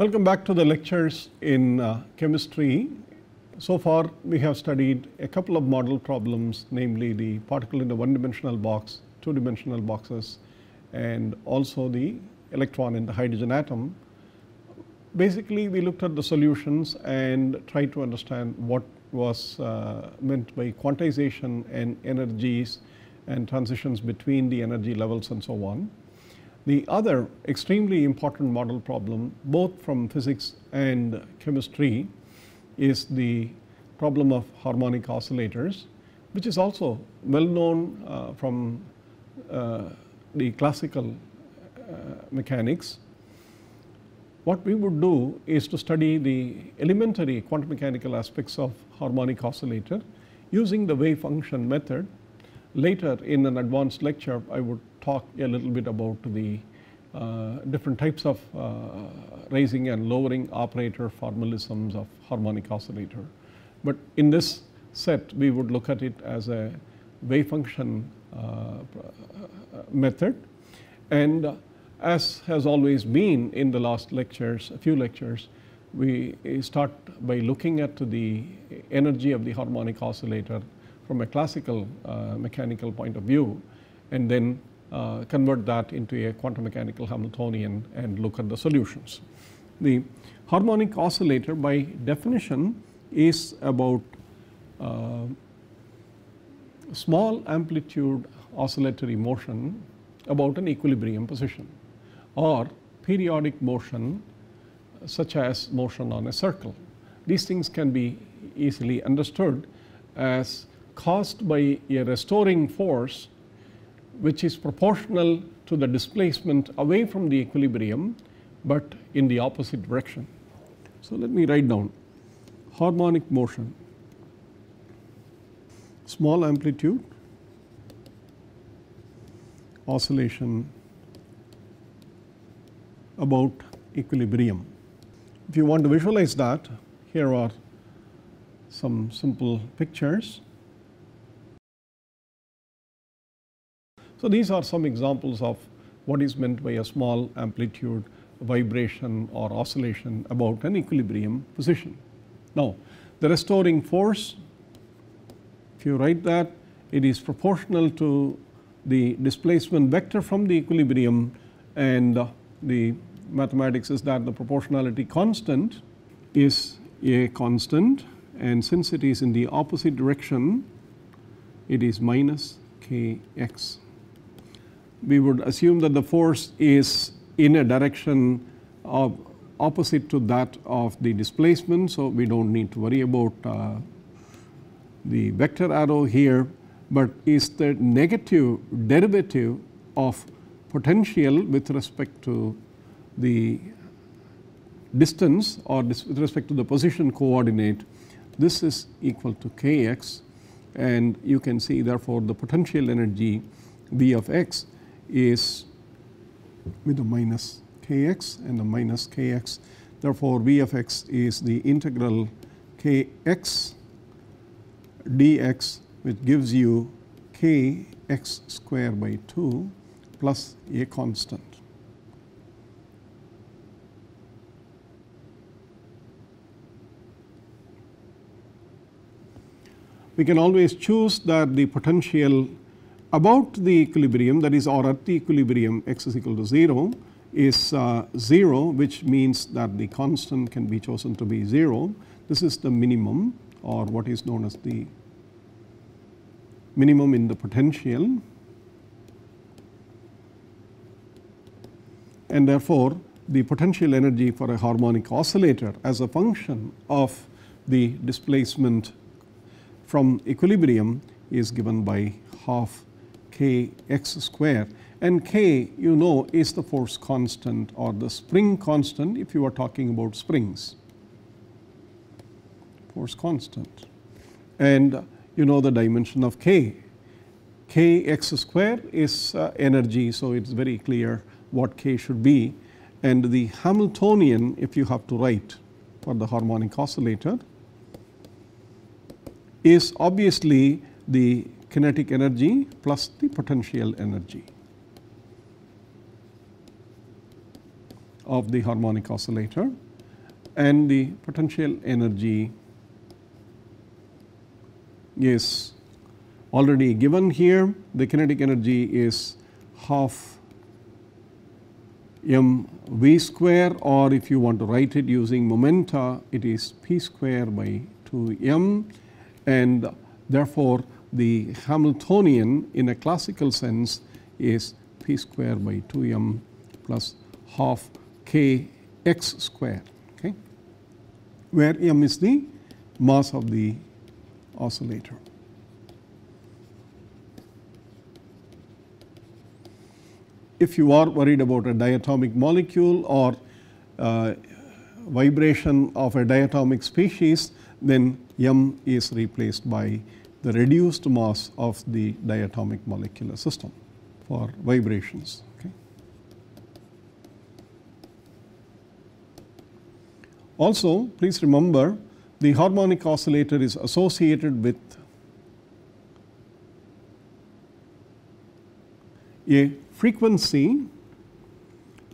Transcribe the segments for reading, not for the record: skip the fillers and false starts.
Welcome back to the lectures in chemistry. So far we have studied a couple of model problems, namely the particle in a one-dimensional box, two-dimensional boxes, and also the electron in the hydrogen atom. Basically we looked at the solutions and tried to understand what was meant by quantization and energies and transitions between the energy levels and so on. The other extremely important model problem, both from physics and chemistry, is the problem of harmonic oscillators, which is also well known from the classical mechanics. What we would do is to study the elementary quantum mechanical aspects of harmonic oscillator using the wave function method. Later in an advanced lecture I would talk a little bit about the different types of raising and lowering operator formalisms of harmonic oscillator. But in this set we would look at it as a wave function method, and as has always been in the last lectures, a few lectures, we start by looking at the energy of the harmonic oscillator from a classical mechanical point of view, and then convert that into a quantum mechanical Hamiltonian and look at the solutions. The harmonic oscillator by definition is about small amplitude oscillatory motion about an equilibrium position, or periodic motion such as motion on a circle. These things can be easily understood as caused by a restoring force which is proportional to the displacement away from the equilibrium, but in the opposite direction. So let me write down harmonic motion, small amplitude oscillation about equilibrium. If you want to visualize that, here are some simple pictures. So these are some examples of what is meant by a small amplitude vibration or oscillation about an equilibrium position. Now the restoring force, if you write that, it is proportional to the displacement vector from the equilibrium, and the mathematics is that the proportionality constant is a constant, and since it is in the opposite direction it is minus kx. We would assume that the force is in a direction of opposite to that of the displacement, so we do not need to worry about the vector arrow here, but is the negative derivative of potential with respect to the distance or with respect to the position coordinate. This is equal to kx, and you can see therefore the potential energy V of x is with a minus kx and a minus kx. Therefore V of x is the integral kx dx, which gives you kx square by 2 plus a constant. We can always choose that the potential about the equilibrium, that is, or at the equilibrium x is equal to 0 is 0, which means that the constant can be chosen to be 0. This is the minimum, or what is known as the minimum in the potential, and therefore the potential energy for a harmonic oscillator as a function of the displacement from equilibrium is given by half kx square, and k, you know, is the force constant or the spring constant if you are talking about springs, force constant, and you know the dimension of k. Kx square is energy, so it is very clear what k should be, and the Hamiltonian, if you have to write for the harmonic oscillator, is obviously the kinetic energy plus the potential energy of the harmonic oscillator. and the potential energy is already given here. The kinetic energy is half mv square, or if you want to write it using momenta, it is p square by 2m, and therefore the Hamiltonian in a classical sense is p square by 2m plus half kx square, okay, where m is the mass of the oscillator. If you are worried about a diatomic molecule or vibration of a diatomic species, then m is replaced by the reduced mass of the diatomic molecular system for vibrations. Okay. Also, please remember, the harmonic oscillator is associated with a frequency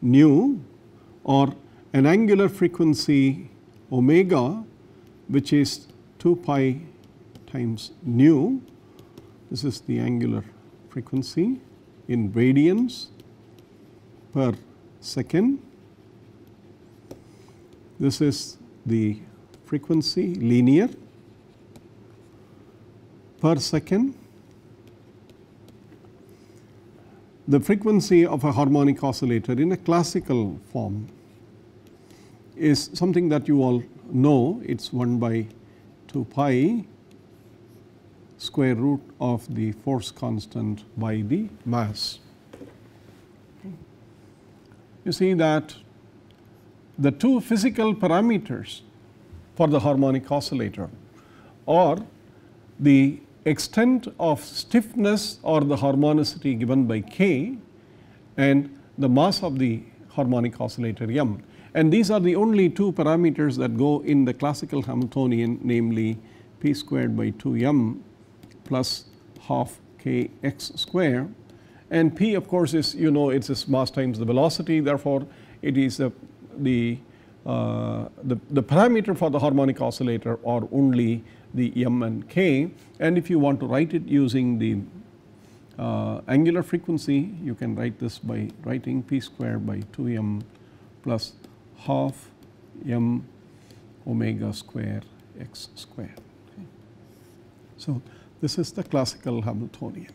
nu or an angular frequency omega, which is 2 pi times nu. This is the angular frequency in radians per second. This is the frequency linear per second. The frequency of a harmonic oscillator in a classical form is something that you all know. It is 1 by 2 pi square root of the force constant by the mass. You see that the two physical parameters for the harmonic oscillator are the extent of stiffness or the harmonicity given by k and the mass of the harmonic oscillator m, and these are the only two parameters that go in the classical Hamiltonian, namely p squared by 2m plus half kx square, and p of course is, you know, it is mass times the velocity, therefore it is the parameter for the harmonic oscillator are only the m and k, and if you want to write it using the angular frequency, you can write this by writing p square by 2m plus half m omega square x square. Okay. So, this is the classical Hamiltonian.